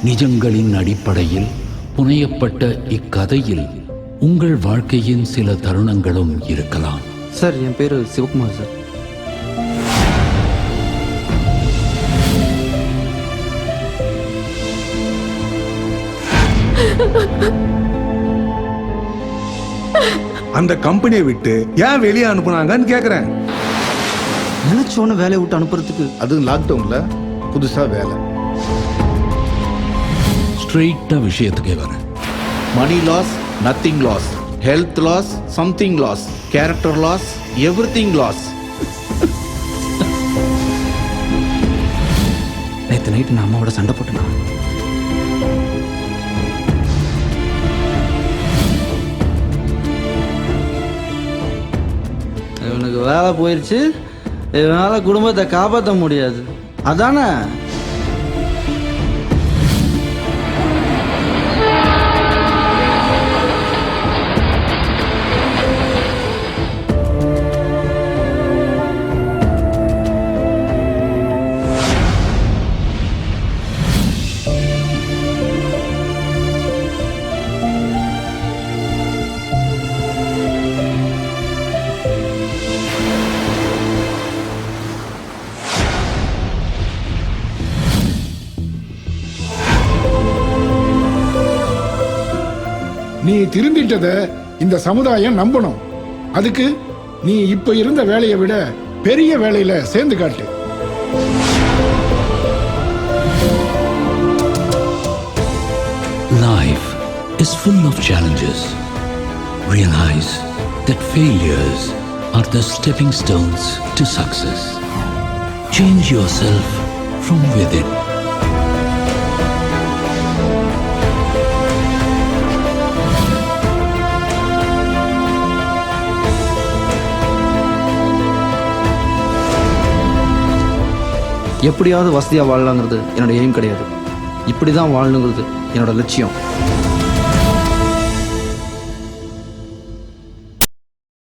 நிஜங்களின் அடிப்படையில் புனையப்பட்ட இக்கதையில் உங்கள் வாழ்க்கையின் சில தருணங்களும் இருக்கலாம். சார், என் பேர் சிவகுமார் சார். அந்த கம்பெனியை விட்டு ஏன் வெளியே அனுப்புனாங்கன்னு கேக்குறேன். நினைச்சோன்னு வேலையை விட்டு அனுப்புறதுக்கு அது லாக்டவுன்ல புதுசா வேலை. ஸ்ட்ரெயிட்டா விஷயத்துக்கே வரேன். Money loss, nothing loss, health loss, something loss, character loss, everything loss. நேற்று நைட்டு நான் அம்மாவோட சண்டை போட்டேனா? இவனுக்கு வேலை போயிடுச்சு, இவனால குடும்பத்தை காப்பாற்ற முடியாது, அதானே? நீ திருந்திட்டத இந்த சமுதாயம் நம்பணும். அதுக்கு நீ இப்ப இருந்த வேலையை விட பெரிய வேலையில சேர்ந்து காட்டு. Life is full of challenges. Realize that failures are the stepping stones to success. Change yourself from within. எப்படியாவது வசதியாக வாழலாங்கிறது என்னோட எய்ம் கிடையாது. இப்படி தான் வாழணுங்கிறது என்னோட லட்சியம்.